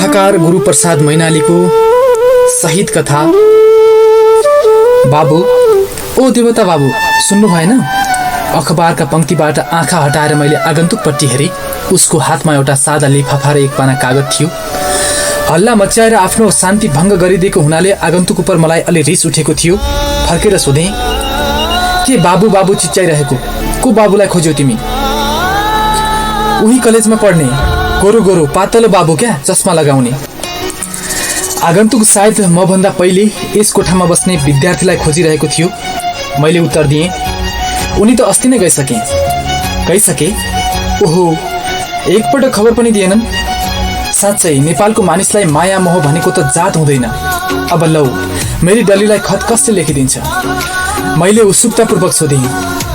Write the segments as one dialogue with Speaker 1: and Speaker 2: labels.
Speaker 1: कथाकार गुरुप्रसाद मैनालीको शहीद कथा। बाबु, ओ देवता बाबु, सुन्नु भएन? अखबारका पंक्तिबाट आँखा हटाएर मैले आगन्तुकपट्टि हेरेँ। उसको हातमा एउटा सादा लिफाफा र एक पाना कागज थियो। हल्ला मच्याएर आफ्नो शान्ति भङ्ग गरिदिएको हुनाले आगन्तुक उपर मलाई अलि रिस उठेको थियो। फर्केर सोधेँ, के बाबु बाबु चिच्याइरहेको? को बाबुलाई खोज्यौ तिमी? उही कलेजमा पढ्ने गोरो गोरो पातलो बाबु क्या, चस्मा लगाउने। आगन्तुक सायद मभन्दा पहिले यस कोठामा बस्ने विद्यार्थीलाई खोजिरहेको थियो। मैले उत्तर दिएँ, उनी त अस्ति नै गइसके। ओहो, एकपल्ट खबर पनि दिएनन्। साँच्चै नेपालको मानिसलाई माया मोह भनेको त जात हुँदैन। अब लौ, मेरी डलीलाई खत कसले लेखिदिन्छ? मैले उत्सुकतापूर्वक सोधेँ,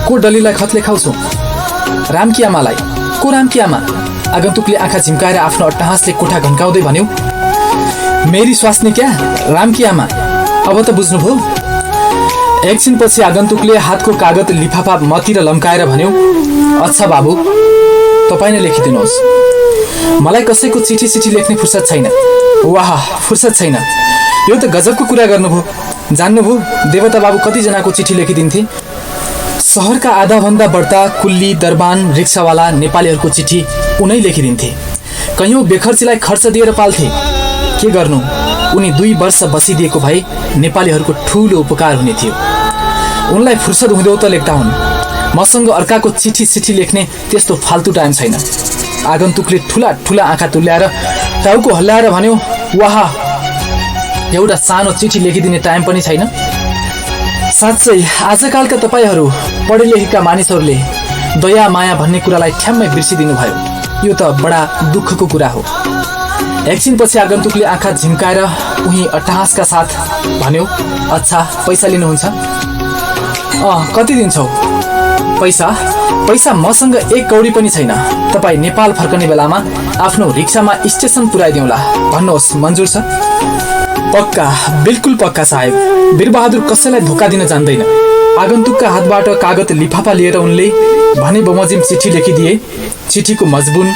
Speaker 1: को डलीलाई खत लेखाउँछु? रामकी आमालाई। को रामकी आमा? आगन्तुकले आँखा झिम्काएर आफ्नो अट्टहासले कोठा घन्काउँदै भन्यो, मेरी स्वास्नी क्या, रामकी आमा। अब त बुझ्नुभयो? एकछिनपछि आगन्तुकले हातको कागज लिफाफा मतिर लम्काएर भन्यो, अच्छा बाबु, तपाईँ नै लेखिदिनुहोस्। मलाई कसैको चिठी लेख्ने फुर्सद छैन। वाह, फुर्सद छैन, यो त गजबको कुरा गर्नुभयो। जान्नुभयो देवता बाबु कतिजनाको चिठी लेखिदिन्थे? सहरका आधाभन्दा बढ्ता कुल्ली, दरबान, रिक्सावाला नेपालीहरूको चिठी उनै लेखिदिन्थे। कैयौँ बेखर्चीलाई खर्च दिएर पाल्थे। के गर्नु, उनी 2 वर्ष बसिदिएको भए नेपालीहरूको ठूलो उपकार हुने थियो। उनलाई फुर्सद हुँदो त लेख्दा हुन्। मसँग अर्काको चिठी लेख्ने त्यस्तो फाल्तु टाइम छैन। आगन्तुकले ठुला ठुला आँखा तुल्याएर टाउको हल्लाएर भन्यो, वाह, एउटा सानो चिठी लेखिदिने टाइम पनि छैन। साँच्चै आजकालका तपाईहरू पढे लेखेका मानिसहरूले दया माया भन्ने कुरालाई ठ्याम्मै बिर्सिदिनु भयो। यो त बडा दुःखको कुरा हो। एकछिनपछि आगन्तुकले आँखा झिम्काएर उही अट्टहासका साथ भन्यो, अच्छा, पैसा लिनुहुन्छ? कति दिन्छौ? पैसा मसँग 1 कौडी पनि छैन। तपाईँ नेपाल फर्कने बेलामा आफ्नो रिक्सामा स्टेसन पुर्याइदिउँला। भन्नुहोस्, मन्जुर छ? पक्का, बिल्कुल पक्का साहेब। वीरबहादुर कसैलाई धोका दिन जान्दैन। आगन्तुकका हातबाट कागज लिफाफा लिएर उनले भने बमोजिम चिठी लेखिदिए। चिठीको मजबुन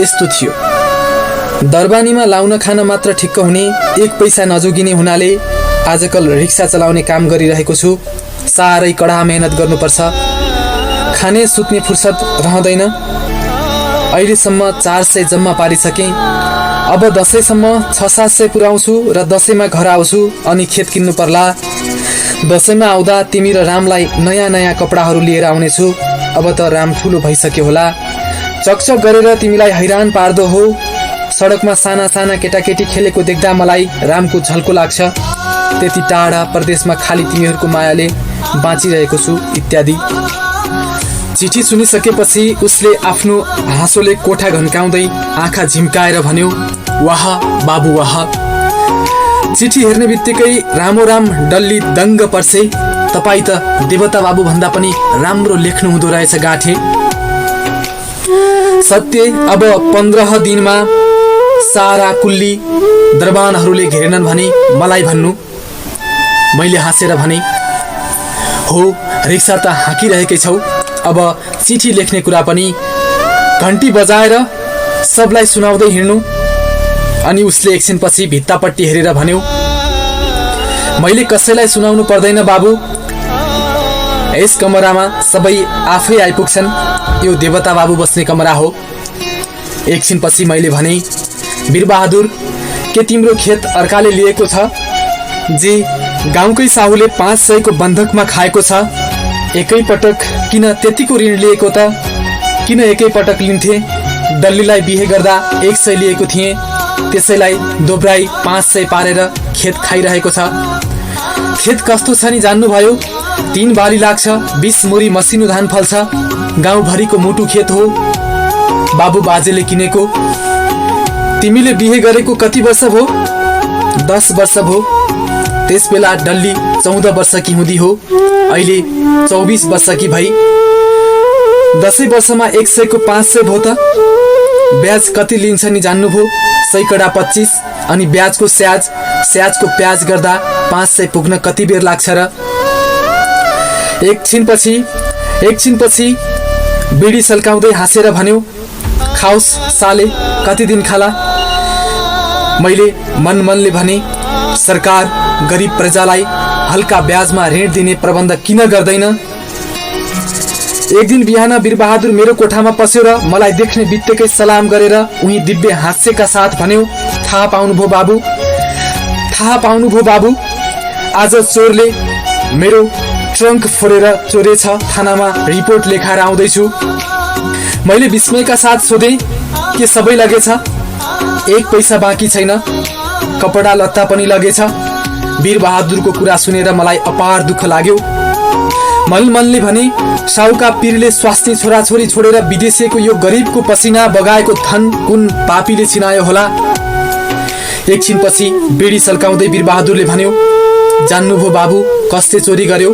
Speaker 1: यस्तो थियो। दरबानीमा लाउन खान मात्र ठिक्क हुने, 1 पैसा नजोगिने हुनाले आजकल रिक्सा चलाउने काम गरिरहेको छु। साह्रै कडा मेहनत गर्नुपर्छ। खाने सुत्ने फुर्सद रहँदैन। अहिलेसम्म 400 जम्मा पारिसकेँ। अब दसैँसम्म 600-700 पुर्याउँछु र दसैँमा घर आउँछु, अनि खेत किन्नु पर्ला। दसैँमा आउँदा तिमी र रामलाई नयाँ नयाँ कपडाहरू लिएर आउनेछु। अब त राम ठुलो भइसक्यो होला। चकचक गरेर तिमीलाई हैरान पार्दो हो। सडकमा साना साना केटाकेटी खेलेको देख्दा मलाई रामको झल्को लाग्छ। त्यति टाढा परदेशमा खाली तिमीहरूको मायाले बाँचिरहेको छु, इत्यादि। चिठी सुनिसकेपछि उसले आफ्नो हाँसोले कोठा घन्काउँदै आँखा झिम्काएर भन्यो, वाह बाबु वाह। चिठी हेर्ने बित्तिकै रामोराम डल्ली दङ्ग पर्से। तपाईँ त देवता बाबु भन्दा पनि राम्रो लेख्नु हुँदो रहेछ गाँठे। सत्य, अब 15 दिनमा सारा कुल्ली दरबानहरूले घेरेनन् भने मलाई भन्नु। मैले हाँसेर भने, हो, रिक्सा त हाँकिरहेकै छौ, अब चिठी लेख्ने कुरा पनि घन्टी बजाएर सबलाई सुनाउँदै हिँड्नु। अनि उसले एकछिनपछि भित्तापट्टि हेरेर भन्यो, मैले कसैलाई सुनाउनु पर्दैन बाबु। यस कमरामा सबै आफै आइपुग्छन्। यो देवता बाबु बस्ने कमरा हो। एकछिनपछि मैले भने, वीरबहादुर, के तिम्रो खेत अर्काले लिएको छ? जी, गाउँकै साहुले 500 को बन्धकमा खाएको छ। एकैपटक किन त्यतिको ऋण लिएको त? किन एकैपटक लिन्थे? डल्लीलाई बिहे गर्दा 100 लिएको थिएँ, त्यसैलाई दोब्राई 500 पारेर खेत खाइरहेको छ। खेत कस्तो छ नि जान्नुभयो? 3 बाली लाग्छ, 20 मुरी मसिनो धान फल्छ। गाउँभरिको मुटु खेत हो। बाबु बाजेले किनेको। तिमीले बिहे गरेको कति वर्ष भयो? 10 वर्ष भयो। त्यस बेला डल्ली 14 वर्षकी हुँदी हो। अहिले 24 वर्षकी भई। 10 वर्षमा 100 को 500 भयो त। ब्याज कति लिन्छ नि जान्नुभयो? सैकडा 25। अनि ब्याजको स्याजको प्याज गर्दा 500 पुग्न कति बेर लाग्छ र? एकछिनपछि बिडी सल्काउँदै हाँसेर भन्यो, खाओस् साले, कति दिन खाला। मैले मनले भने, सरकार गरिब प्रजालाई हल्का ब्याजमा ऋण दिने प्रबन्ध किन गर्दैन। एक दिन बिहान वीरबहादुर मेरो कोठामा पस्यो र मलाई देख्ने बित्तिकै सलाम गरेर उही दिव्य हास्यका साथ भन्यो, थाहा पाउनुभयो बाबु, आज चोरले मेरो ट्रङ्क फोरेर चोरेछ, थानामा रिपोर्ट लेखाएर आउँदैछु। मैले विस्मयका साथ सोधेँ, के सबै लगेछ? एक पैसा बाँकी छैन, कपडा लत्ता पनि लगेछ। वीरबहादुरको कुरा सुनेर मलाई अपार दुःख लाग्यो। मनले भने, साउका पीरले स्वास्नी छोराछोरी छोडेर विदेशीको यो गरिबको पसिना बगाएको धन कुन पापीले छिनायो होला। एकछिनपछि बेडी सल्काउँदै वीरबहादुरले भन्यो, जान्नुभयो बाबु कसले चोरी गर्यो?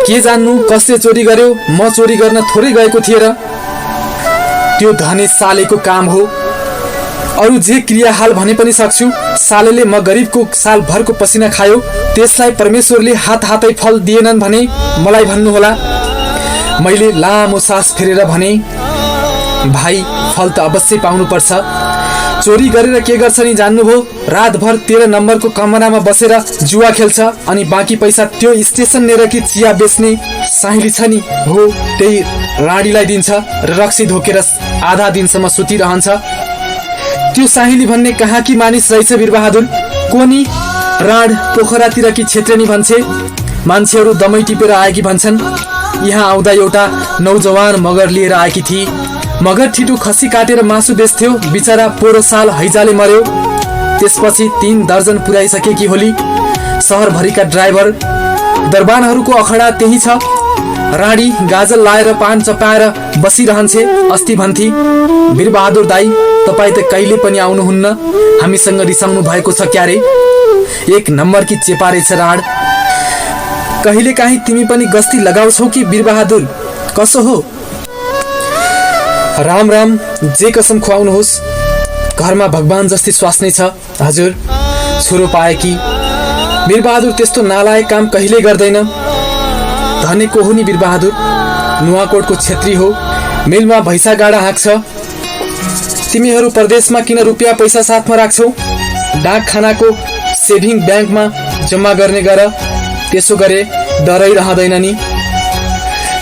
Speaker 1: के जान्नु कसले चोरी गर्यो? म चोरी गर्न थोरै गएको थिएँ र। त्यो धने सालेको काम हो। अरू जे क्रियाहाल भने पनि सक्छु। सालेले म गरिबको सालभरको पसिना खायो, त्यसलाई परमेश्वरले हातै फल दिएनन् भने मलाई भन्नुहोला। मैले लामो सास फेरेर भने, भाइ फल त अवश्य पाउनुपर्छ। चोरी गरेर के गर्छ नि जान्नुभयो? रातभर 13 नम्बरको कमरामा बसेर जुवा खेल्छ अनि बाँकी पैसा त्यो स्टेसन लिएर कि चिया बेच्ने साहिली छ नि हो त्यही राडीलाई दिन्छ र रक्सी धोकेर आधा दिनसम्म सुतिरहन्छ। त्यो साहिली भन्ने कहाँ कि मानिस रहेछ वीरबहादुर? कोनी राड पोखरातिर कि क्षेत्रनी भन्छे। मान्छेहरू दमै टिपेर आएकी भन्छन्। यहाँ आउँदा एउटा नौजवान मगर लिएर आएकी थिए। मगर ठिटो खसी काटेर मासु बेच्थ्यो। बिचरा पोरो साल हैजाले मर्यो। त्यसपछि 3 दर्जन पुर्याइसकेकी होली। सहरभरिका ड्राइभर दरबानहरूको अखडा त्यही छ। राडी गाजल लाएर पान चपाएर बसिरहन्छे। अस्ति भन्थे, वीरबहादुर दाई तपाईँ त कहिले पनि आउनुहुन्न, हामीसँग रिसाउनु भएको छ क्यारे। 1 नम्बरकी चेपा रहेछ राड। कहिले काहीँ तिमी पनि गस्ती लगाउँछौ कि वीरबहादुर? कसो हो? राम राम, जे कसम खुवाउनुहोस्। घरमा भगवान जस्तै स्वास्नी छ हजुर, छोरो पाए कि। वीरबहादुर त्यस्तो नालायक काम कहिले गर्दैन। धनेको हो नि वीरबहादुर, नुवाकोटको छेत्री हो, मिलमा भैँसा गाडा हाँक्छ। तिमीहरू परदेशमा किन रुपियाँ पैसा साथमा राख्छौ? डाकखानाको सेभिङ ब्याङ्कमा जम्मा गर्ने गर, त्यसो गरे डरै रहँदैन नि।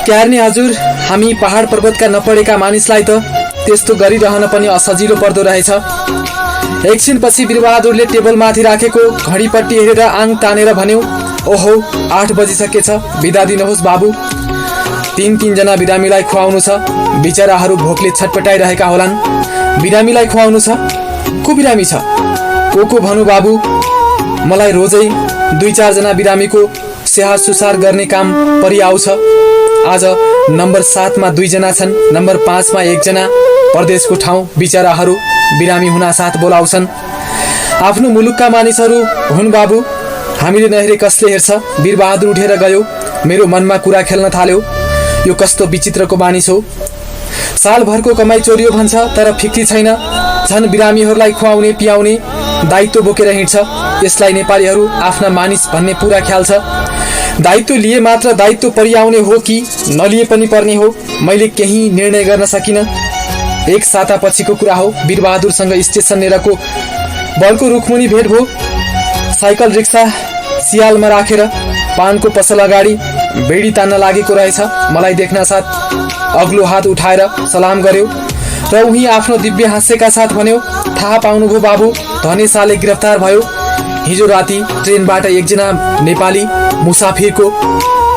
Speaker 1: क्यार्ने हजुर, हामी पहाड पर्वतका नपढेका मानिसलाई त त्यस्तो गरिरहन पनि असजिलो पर्दो रहेछ। एकछिनपछि वीरबहादुरले टेबलमाथि राखेको घडीपट्टि हेरेर आङ तानेर भन्यो, ओहो 8 बजिसकेछ, बिदा दिनुहोस् बाबु। 3 जना बिरामीलाई खुवाउनु छ। बिचराहरू भोकले छटपटाइरहेका होलान्। बिरामीलाई खुवाउनु छ? को बिरामी छ? को भनु बाबु? मलाई रोजै 2-4 जना बिरामीको स्याहार सुसार गर्ने काम परिआउँछ। आज नम्बर 7 मा 2 जना छन्, नम्बर 5 मा 1 जना। परदेशको ठाउँ बिचराहरू बिरामी हुन साथ बोलाउँछन्। आफ्नो मुलुकका मानिसहरू हुन् बाबु, हामीले नहेरे कसले हेर्छ? वीरबहादुर उठेर गयो। मेरो मनमा कुरा खेल्न थाल्यो, यो कस्तो विचित्रको मानिस हो। सालभरको कमाई चोरियो भन्छ तर फिक्री छैन। झन् बिरामीहरूलाई खुवाउने पियाउने दायित्व बोकेर हिँड्छ। यसलाई नेपालीहरू आफ्ना मानिस भन्ने पुरा ख्याल छ। दायित्व लिए मात्र दायित्व परिआउने हो कि नलिए पनि पर्ने हो, मैले केही निर्णय गर्न सकिनँ। 1 साता पछिको कुरा हो। वीरबहादुरसँग स्टेसन लिएरको बलको रुखमुनि भेट भयो। साइकल रिक्सा सियालमा राखेर पानको पसल अगाडि बेडी तान्न लागेको रहेछ। मलाई देख्न साथ अग्लो हात उठाएर सलाम गर्यो र उही आफ्नो दिव्य हास्यका साथ भन्यो, थाहा पाउनुभयो बाबु, धने साले गिरफ्तार भयो। हिजो राति ट्रेनबाट 1 जना नेपाली मुसाफिरको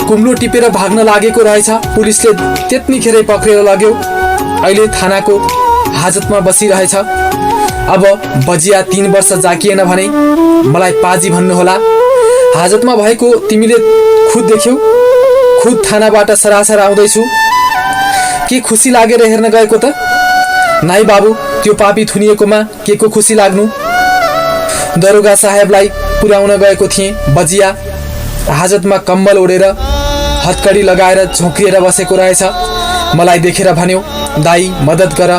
Speaker 1: कुम्लो टिपेर भाग्न लागेको रहेछ। पुलिसले त्यत्तिखेरै पक्रेर लग्यो। अहिले थानाको हाजतमा बसिरहेछ। अब बजिया 3 वर्ष जाकिएन भने मलाई पाजी भन्नुहोला। हाजतमा भएको तिमीले खुद देख्यौ? खुद थानाबाट सरासर आउँदैछु। के खुसी लागेर हेर्न गएको त? नाइ बाबु, त्यो पापी थुनिएकोमा के को खुसी लाग्नु। दरोगा साहेबलाई पुर्याउन गएको थिएँ। बजिया हाजतमा कम्बल ओढेर हतकडी लगाएर झोक्रिएर बसेको रहेछ। मलाई देखेर भन्यो, दाई मद्दत गर।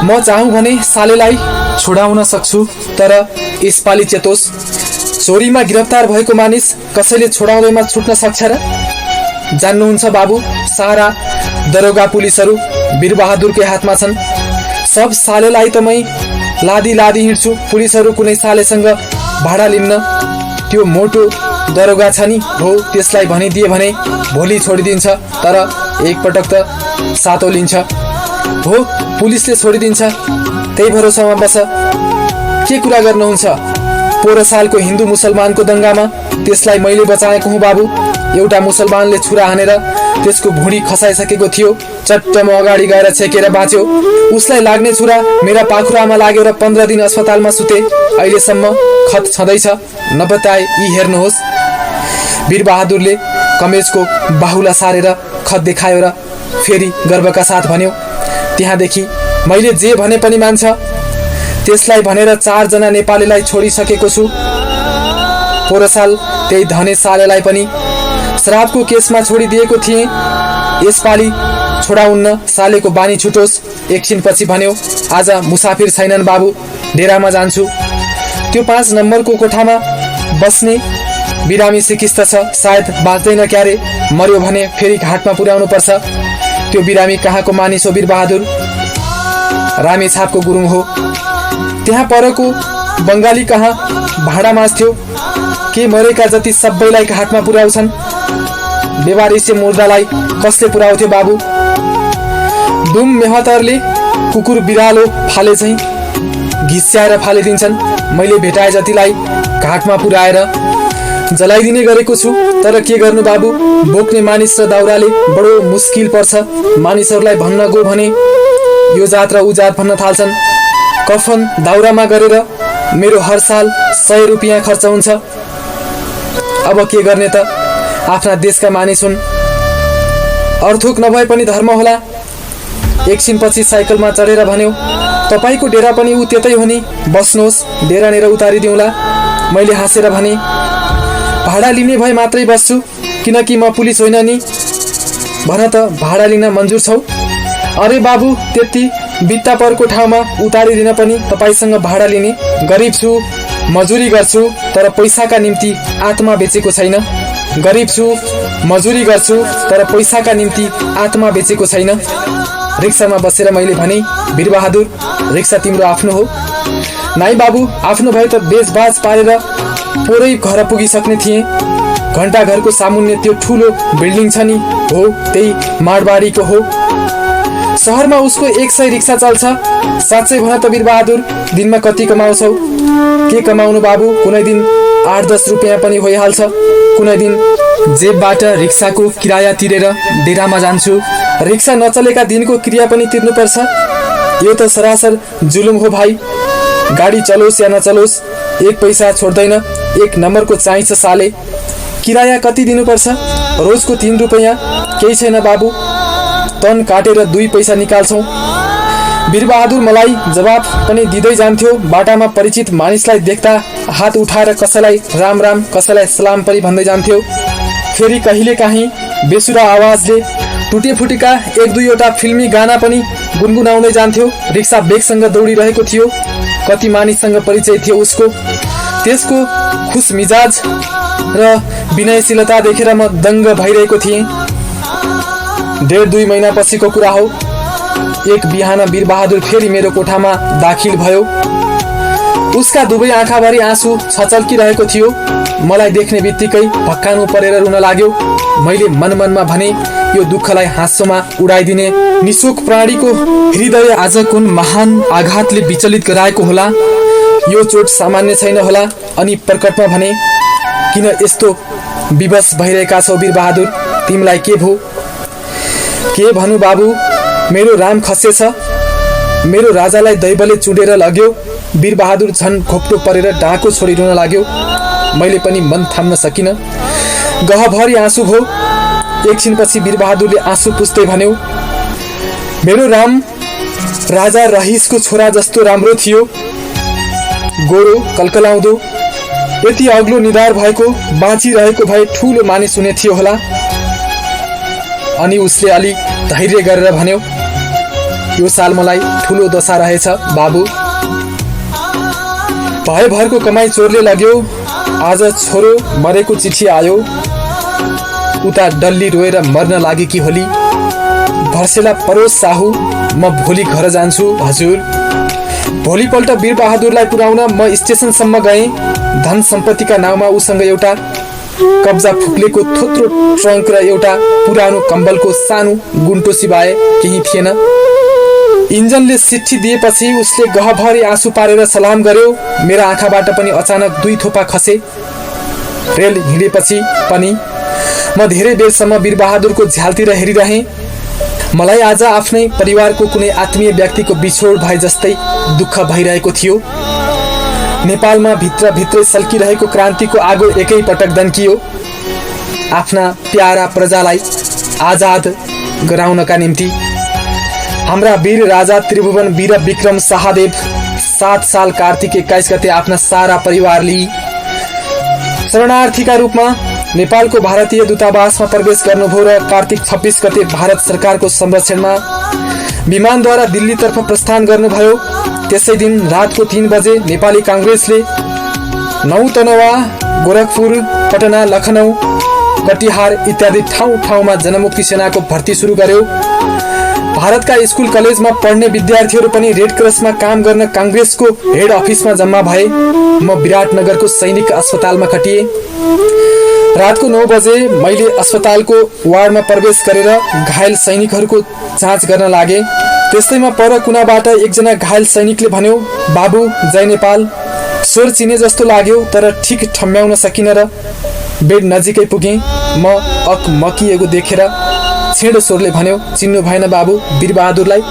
Speaker 1: म चाहूँ भने सालेलाई छोडाउन सक्छु, तर यसपालि चेतोस्, चोरीमा गिरफ्तार भएको मानिस कसैले छोडाउँदैमा छुट्न सक्छ र? जान्नुहुन्छ बाबु, सारा दरोगा पुलिसहरू वीरबहादुरकै हातमा छन्। सब सालेलाई त मै लादी हिँड्छु, पुलिसहरू कुनै सालेसँग भाडा लिन्न। त्यो मोटो दरोगा छ नि हो, त्यसलाई भनिदिए भने भोलि छोडिदिन्छ, तर एकपटक त सातो लिन्छ हो, पुलिसले छोडिदिन्छ, त्यही भरोसामा बस। के कुरा गर्नुहुन्छ? पोहोर सालको हिन्दू मुसलमानको दंगामा त्यसलाई मैले बचाएको हुँ बाबु। एउटा मुसलमानले छुरा हानेर त्यसको भुँडी खसाइसकेको थियो, चट्ट म अगाडि गएर छेकेर बाँच्यो। उसलाई लाग्ने छुरा मेरा पाखुरामा लाग्यो र 15 दिन अस्पतालमा सुते। अहिलेसम्म खत छँदैछ, नबताए यी हेर्नुहोस्। वीरबहादुरले कमेजको बाहुला सारेर खत देखायो र फेरि गर्वका साथ भन्यो, त्यहाँदेखि मैले जे भने पनि मान्छ। त्यसलाई भनेर 4 जना नेपालीलाई छोडिसकेको छु। पोहोर साल त्यही धने सालेलाई पनि शराबको केसमा छोडिदिएको थिएँ। यसपालि छोडाउन्न, सालेको बानी छुटोस्। एकछिनपछि भन्यो, आज मुसाफिर छैनन् बाबु, डेरामा जान्छु। त्यो 5 नम्बरको कोठामा बस्ने बिरामी सिकिस्त छ, सायद बाँच्दैन क्यारे, मर्यो भने फेरि घाटमा पुर्याउनु पर्छ। त्यो बिरामी कहाँको मानिस हो वीरबहादुर? रामेछापको गुरुङ हो। त्यहाँ परको बङ्गाली कहाँ भाडा माझ्थ्यो? के मरेका जति सबैलाई घाटमा पुर्याउँछन्? बेवारिसे मुर्दालाई कसले पुर्याउँथ्यो बाबु? डुम मेहतरले कुकुर बिरालो फाले चाहिँ घिस्याएर फालिदिन्छन्। मैले भेटाए जतिलाई घाटमा पुर्याएर जलाइदिने गरेको छु। तर के गर्नु बाबु, बोक्ने मानिस र दाउराले बडो मुस्किल पर्छ। मानिसहरूलाई भन्न गो भने यो जात र ऊ जात भन्न थाल्छन्। कफन दाउरामा गरेर मेरो हर साल 100 रुपियाँ खर्च हुन्छ। अब के गर्ने त, आफ्ना देशका मानिस हुन्, अर्थोक नभए पनि धर्म होला। एकछिनपछि साइकलमा चढेर भन्यो, तपाईको डेरा पनि ऊ त्यतै हो नि, बस्नुहोस्, डेरानेर उतारिदिउँला। मैले हाँसेर भने, भाडा लिने भए मात्रै बस्छु, किनकि म पुलिस होइन नि। भन त, भाडा लिन मन्जुर छौ? अरे बाबु, त्यति बित्ता परको ठाउँमा उतारिदिन पनि तपाईसँग भाडा लिने? गरिब छु, मजुरी गर्छु, तर पैसाका निम्ति आत्मा बेचेको छैन। गरिब छु, मजुरी गर्छु, तर पैसाका निम्ति आत्मा बेचेको छैन। रिक्सामा बसेर मैले भने, वीरबहादुर, रिक्सा तिम्रो आफ्नो हो? नाइ बाबु, आफ्नो भए त बेचबाज पारेर पोरै घर पुगिसक्ने थिएँ। घण्टा घरको सामुन्ने त्यो ठुलो बिल्डिङ छ नि हो, त्यही माडबाडीको हो। शहरमा उसको 100 रिक्सा चल्छ। साँच्चै भन त वीरबहादुर, दिनमा कति कमाउँछौ? के कमाउनु बाबु, कुनै दिन 8-10 रुपियाँ पनि भइहाल्छ। कुनै दिन जेबबाट रिक्साको किराया तिरेर डेरामा जान्छु। रिक्सा नचलेका दिनको किराया पनि तिर्नुपर्छ। यो त सरासर जुलुम हो भाइ। गाडी चलोस् या नचलोस्, 1 पैसा छोड्दैन। 1 नम्बरको चाहिन्छ साले। किराया कति दिनुपर्छ? रोजको 3 रुपियाँ। केही छैन बाबु, तन काटेर 2 पैसा निकाल्छौँ। वीरबहादुर मलाई जवाब पनि दिँदै जान्थ्यो। बाटामा परिचित मानिसलाई देख्दा हात उठाएर कसैलाई राम राम, कसैलाई सलाम पनि भन्दै जान्थ्यो। फेरि कहिले काहीँ बेसुरा आवाजले टुटे फुटेका 1-2 फिल्मी गाना पनि गुनगुनाउँदै जान्थ्यो। रिक्सा बेगसँग दौडिरहेको थियो। कति मानिससँग परिचय थियो उसको। त्यसको खुस मिजाज र विनयशीलता देखेर म दङ्ग भइरहेको थिएँ। 1.5-2 महिना पछिको कुरा हो। एक बिहान वीरबहादुर फेरि मेरो कोठामा दाखिल भयो। उसका दुवै आँखाभरि आँसु छचल्किरहेको थियो। मलाई देख्ने बित्तिकै भक्कानु परेर रुन लाग्यो। मैले मनमनमा भने, यो दुःखलाई हाँसोमा उडाइदिने निशोक प्राणीको हृदय आज कुन महान आघातले विचलित गराएको होला? यो चोट सामान्य छैन होला। अनि प्रकटमा भने, किन यस्तो विवश भइरहेका छौ वीरबहादुर? तिमीलाई के भो? के भनु बाबु, मेरो राम खसेछ। मेरो राजालाई दैवले चुडेर लग्यो। वीरबहादुर झन् घोप्टो परेर डाँको छोडी रुन लाग्यो। मैले पनि मन थाम्न सकिन। गहभरि आँसु भो। एकछिनपछि वीरबहादुरले आँसु पुस्दै भन्यो, मेरो राम राजा रहिसको छोरा जस्तो राम्रो थियो। गोरो, कलकलाउँदो, यति अग्लो निधार भएको, बाँचिरहेको भए ठुलो मानिस हुने थियो होला। अनि उसले अलि धैर्य गरेर भन्यो, यो साल मलाई ठुलो दशा रहेछ बाबु। भयभरको कमाई चोरले लग्यो। आज छोरो मरेको चिठी आयो। उता डल्ली रोएर मर्न लागे कि होली। भर्सेला परोस साहु, म भोलि घर जान्छु हजुर। भोलिपल्ट वीरबहादुरलाई पुर्याउन म स्टेसनसम्म गएँ। धन सम्पत्तिका नाउँमा उसँग एउटा कब्जा फुक्लेको थोत्रो ट्रङ्क र एउटा पुरानो कम्बलको सानो गुन्टो सिवाय केही थिएन। इन्जनले सिट्ठी दिएपछि उसले गहभरि आँसु पारेर सलाम गर्यो। मेरा आँखाबाट पनि अचानक 2 थोपा खसे। रेल हिँडेपछि पनि म धेरै बेरसम्म वीरबहादुरको झ्यालतिर हेरिरहेँ। मलाई आज आफ्नै परिवारको कुनै आत्मीय व्यक्तिको बिछोड भए जस्तै दुःख भइरहेको थियो। नेपालमा भित्रभित्रै सल्किरहेको क्रान्तिको आगो एकै पटक दन्कियो। आफ्ना प्यारा प्रजालाई आजाद गराउनका निम्ति हाम्रा वीर राजा त्रिभुवन वीर विक्रम शाहदेव 7 साल कार्तिक 21 गते आफ्ना सारा परिवार लिई शरणार्थीका रूपमा नेपालको भारतीय दूतावासमा प्रवेश गर्नुभयो र कार्तिक 26 गते भारत सरकारको संरक्षणमा विमानद्वारा दिल्लीतर्फ प्रस्थान गर्नुभयो। त्यसै दिन रातको 3 बजे नेपाली कांग्रेसले नौतनवा, गोरखपुर, पटना, लखनऊ, कटिहार इत्यादि ठाउँमा जनमुक्ति सेनाको भर्ती सुरु गर्यो। भारतका स्कुल कलेजमा पढ्ने विद्यार्थीहरू पनि रेड क्रसमा काम गर्न कांग्रेसको हेड अफिसमा जम्मा भए। म विराटनगरको सैनिक अस्पतालमा खटिए। रातको 9 बजे मैले अस्पतालको वार्डमा प्रवेश गरेर घायल सैनिकहरूको जाँच गर्न लागे। त्यस्तैमा पर कुनाबाट एकजना घायल सैनिकले भन्यो, बाबु जय नेपाल। स्वर चिने जस्तो लाग्यो तर ठिक ठम्म्याउन सकिन र बेड नजिकै पुगेँ। म अकमकिएको देखेर छेडो स्वरले भन्यो, चिन्नु भएन बाबु वीरबहादुरलाई?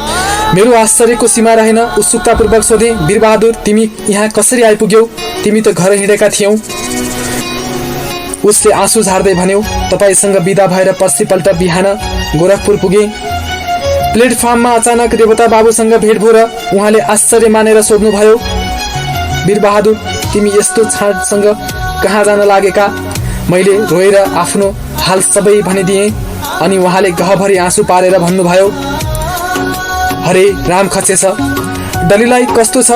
Speaker 1: मेरो आश्चर्यको सीमा रहेन। उत्सुकतापूर्वक सोधे, वीरबहादुर तिमी यहाँ कसरी आइपुग्यौ? तिमी त घर हिँडेका थियौ। उसले आँसु झार्दै भन्यो, तपाईसँग बिदा भएर पर्सिपल्ट बिहान गोरखपुर पुगे। प्लेटफर्ममा अचानक देवता बाबुसँग भेट भयो र उहाँले आश्चर्य मानेर सोध्नुभयो, वीरबहादुर तिमी यस्तो छाडसँग कहाँ जान लागेका? मैले रोएर आफ्नो हाल सबै भनिदिएँ। अनि उहाँले गहभरि आँसु पारेर भन्नुभयो, हरे राम खचेछ, डलीलाई कस्तो छ?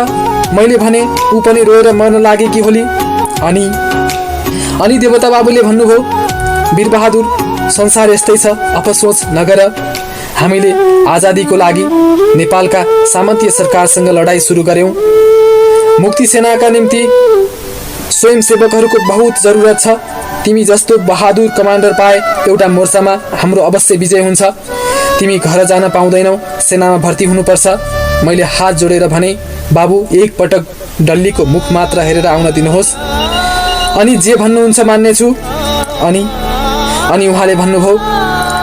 Speaker 1: मैले भने ऊ पनि रोएर मर्न लागेकी होली। अनि देवता बाबुले भन्नुभयो, वीरबहादुर संसार यस्तै छ, अपसोच नगर। हामीले आजादीको लागि नेपालका सामन्तीय सरकारसँग लडाईँ सुरु गर्यौं। मुक्ति सेनाका निम्ति स्वयंसेवकहरूको बहुत जरुरत छ। तिमी जस्तो बहादुर कमान्डर पाए एउटा मोर्चामा हाम्रो अवश्य विजय हुन्छ। तिमी घर जान पाउँदैनौ, सेनामा भर्ती हुनुपर्छ। मैले हात जोडेर भने, बाबु एक पटक डल्लीको मुख मात्र हेरेर आउन दिनुहोस्, अनि जे भन्नुहुन्छ मान्नेछु। अनि उहाँले भन्नुभयो,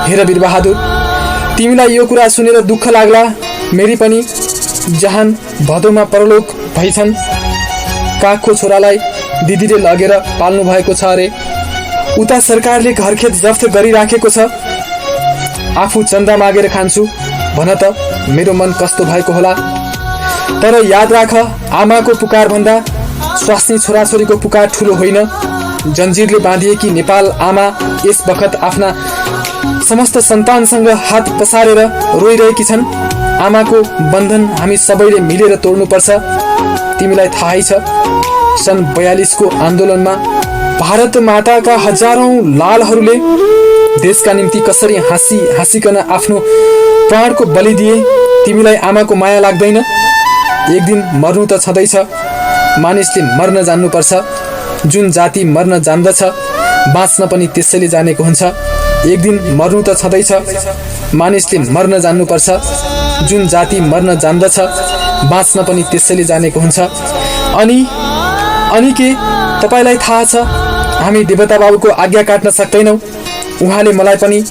Speaker 1: हेर वीरबहादुर तिमीलाई यो कुरा सुनेर दुःख लाग्ला, मेरी पनि जहान भदौमा परलोक भइछन्। काखको छोरालाई दिदीले लगेर पाल्नु भएको छ अरे। उता सरकारले घरखेत जफ्त गरिराखेको छ। आफू चन्दा मागेर खान्छु, भन त मेरो मन कस्तो भएको होला। तर याद राख, आमाको पुकार भन्दा स्वास्नी छोराछोरीको पुकार ठुलो होइन। जन्जिरले बाँधिएकी नेपाल आमा यस बखत आफ्ना समस्त सन्तानसँग हात पसारेर रोइरहेकी छन्। आमाको बन्धन हामी सबैले मिलेर तोड्नुपर्छ। तिमीलाई थाहै छ, सन् 42 को आन्दोलनमा भारत माताका हजारौं लालहरूले देशका निम्ति कसरी हाँसिकन आफ्नो प्राणको बलि दिए। तिमीलाई आमाको माया लाग्दैन? एक दिन मर्नु त छँदैछ। मानिसले मर्न जान्नुपर्छ। जुन जाति मर्न जान्दछ बाँच्न पनि त्यसैले जानेको हुन्छ। एक दिन मर्नु त छँदैछ। मानिसले मर्न जान्नुपर्छ। जुन जाति मर्न जान्दछ बाँच्न पनि त्यसैले जानेको हुन्छ। अनि के तपाईलाई थाहा छ, हामी देवता बाबुको आज्ञा काट्न सक्दैनौँ। उहाँले मलाई पनि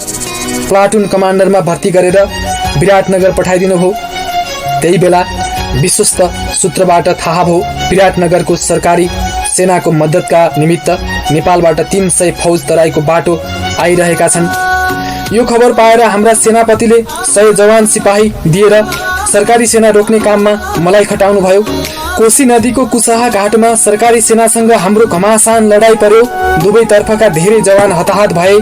Speaker 1: प्लाटुन कमान्डरमा भर्ती गरेर विराटनगर पठाइदिनु भयो। त्यही बेला विश्वस्त सूत्रबाट थाहा भयो विराटनगरको सरकारी सेनाको मद्दतका निमित्त नेपालबाट 300 फौज तराईको बाटो आइरहेका छन्। यो खबर पाएर हाम्रा सेनापतिले 100 जवान सिपाही दिएर सरकारी सेना रोक्ने काममा मलाई खटाउनु भयो। कोशी नदीको कुसाहा घाटमा सरकारी सेनासँग हाम्रो घमासान लडाईँ पर्यो। दुवै तर्फका धेरै जवान हताहत भए।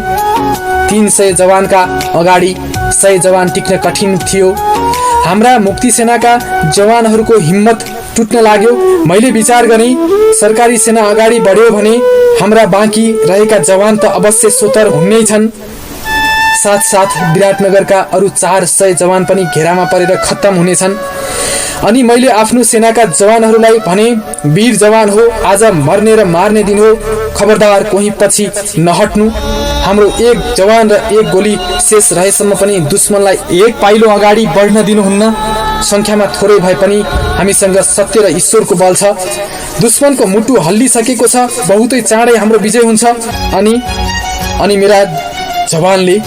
Speaker 1: 300 जवानका अगाडि 100 जवान टिक्न कठिन थियो। हाम्रा मुक्ति सेनाका जवानहरूको हिम्मत टुट्न लाग्यो। मैले विचार गरेँ, सरकारी सेना अगाडि बढ्यो भने हाम्रा बाँकी रहेका जवान त अवश्य सोतर हुनै छन्। साथ विराटनगरका अरू 400 जवान पनि घेरामा परेर खत्तम हुनेछन्। अनि मैले आफ्नो सेनाका जवानहरूलाई भने, वीर जवान हो, आज मर्ने र मार्ने दिन हो, खबरदार कोही पछि नहट्नु। हाम्रो एक जवान र एक गोली शेष रहेसम्म पनि दुश्मनलाई एक पाइलो अगाडि बढ्न दिनुहुन्न। संख्यामा थोरै भए पनि हामीसँग सत्य र ईश्वरको बल छ। दुश्मनको मुटु हल्लिसकेको छ, बहुतै चाँडै हाम्रो विजय हुन्छ। अनि मेरा जवानले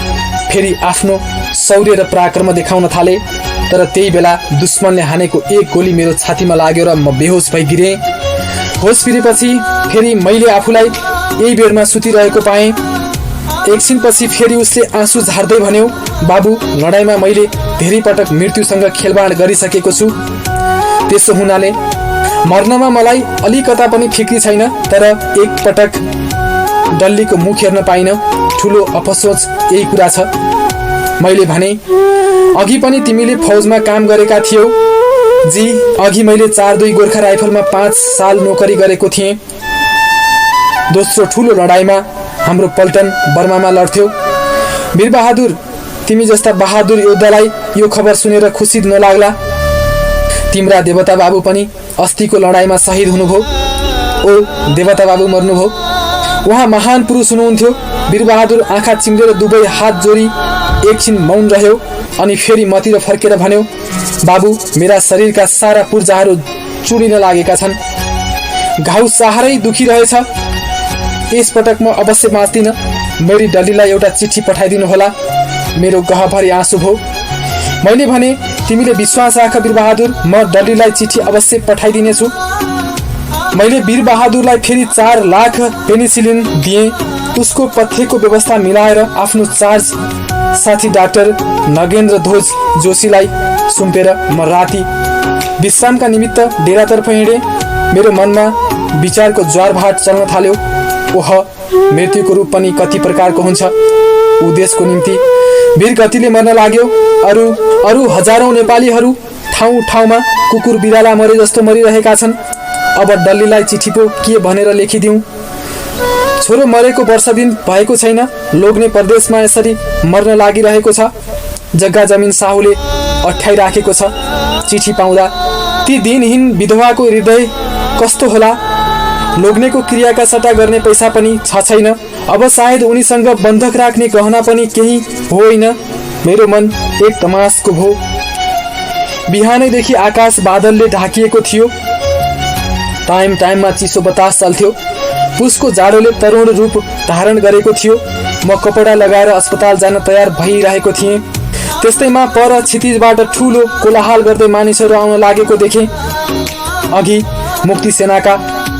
Speaker 1: फेरि आफ्नो शौर्य र पराक्रम देखाउन थाले। तर त्यही बेला दुश्मनले हानेको एक गोली मेरो छातीमा लाग्यो र म बेहोस भइ गिरेँ। होस फिरेपछि फेरि मैले आफूलाई यही बेरमा सुतिरहेको पाएँ। एकछिनपछि फेरि उसले आँसु झार्दै भन्यो, बाबु, लडाइँमा मैले धेरै पटक मृत्युसँग खेलबाड गरिसकेको छु। त्यसो हुनाले मर्नमा मलाई अलिकता पनि फिक्री छैन। तर एक पटक डल्लीको मुख हेर्न पाइन, ठुलो अपसोच यही कुरा छ। मैले भने, अघि पनि तिमीले फौजमा काम गरेका थियौ? जी, अघि मैले 4-2 गोर्खा राइफलमा 5 साल नोकरी गरेको थिएँ। दोस्रो ठुलो लडाइँमा हाम्रो पल्टन बर्मामा लड्थ्यो। वीरबहादुर, तिमी जस्ता बहादुर योद्धालाई यो खबर सुनेर खुसी नलाग्ला? तिम्रा देवता बाबु पनि अस्तिको लडाइँमा शहीद हुनुभयो। ओ देवता बाबु मर्नुभयो। उहाँ महान पुरुष हुनुहुन्थ्यो। वीरबहादुर आँखा चिम्लेर दुवै हात जोडी एकछिन मौन रह्यो। अनि फेरि मतिर फर्केर भन्यो, बाबु, मेरा शरीरका सारा पूर्जाहरू चुडिन लागेका छन्। घाउ साह्रै दुखिरहेछ। यसपटक म अवश्य बाँच्दिन। मेरी डल्लीलाई एउटा चिठी पठाइदिनु होला। मेरो गहभरि आँसु भयो। मैले भने, तिमीले विश्वास राख वीरबहादुर, म डल्लीलाई चिठी अवश्य पठाइदिनेछु। मैले वीरबहादुरलाई फेरि 4 लाख पेनिसिलिन दिएँ। उसको पथ्यको व्यवस्था मिलाएर आफ्नो चार्ज साथी डाक्टर नगेन्द्र ध्वज जोशीलाई सुम्पेर म राति विश्रामका निमित्त डेरातर्फ हिँडेँ। मेरो मनमा विचारको ज्वारभाट चल्न थाल्यो। ओह, मृत्युको रूप पनि कति प्रकारको हुन्छ। उद्देश्यको निम्ति वीर गतिले मर्न लाग्यो। अरू हजारौं नेपालीहरू ठाउँ ठाउँमा कुकुर बिराला मरे जस्तो मरिरहेका छन्। अब डल्लीलाई चिठी पो के भनेर लेखिदिउँ? छोरो मरेको वर्ष दिन भएको छैन। लोग्ने परदेशमा यसरी मर्न लागिरहेको छ। जग्गा जमिन साहुले अठ्याइराखेको छ। चिठी पाउँदा ती दिनहीन विधवाको हृदय कस्तो होला? लोग्नेको क्रियाका सट्टा गर्ने पैसा पनि छैन। अब सायद उनीसँग बन्धक राख्ने गहना पनि केही होइन। मेरो मन एक तमासको भयो। बिहानैदेखि आकाश बादलले ढाकिएको थियो। टाइममा चिसो बतास चल्थ्यो। पुसको जाडोले तरुण रूप धारण गरेको थियो। म कपडा लगाएर अस्पताल जान तयार भइरहेको थिएँ। त्यस्तैमा पर क्षितिजबाट ठुलो कोलाहल गर्दै मानिसहरू आउन लागेको देखेँ। अघि मुक्ति सेनाका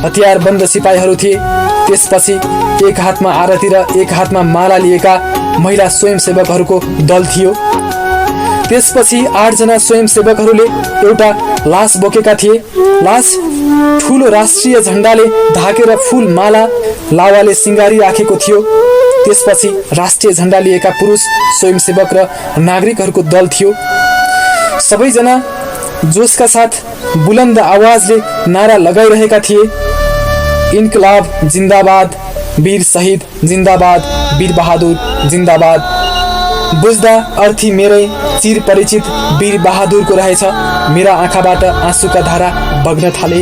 Speaker 1: हतियारबन्द सिपाहीहरू थिए। त्यसपछि एक हातमा आरती र एक हातमा माला लिएका महिला स्वयंसेवकहरूको दल थियो। त्यसपछि 8 जना स्वयंसेवकहरूले एउटा लास बोकेका थिए। लास ठुलो राष्ट्रिय झण्डाले ढाकेर फूल माला लावाले सिंगारी राखेको थियो। त्यसपछि राष्ट्रिय झण्डा लिएका पुरुष स्वयंसेवक र नागरिकहरूको दल थियो। सबैजना जोशका साथ बुलन्द आवाजले नारा लगाइरहेका थिए। इन्कलाब जिन्दाबाद, वीर शहीद जिन्दाबाद, वीर बहादुर जिन्दाबाद। बुझ्दा अर्थी मेरै चिर परिचित वीर बहादुरको रहेछ। मेरा आँखाबाट आँसुका धारा बग्न थाले।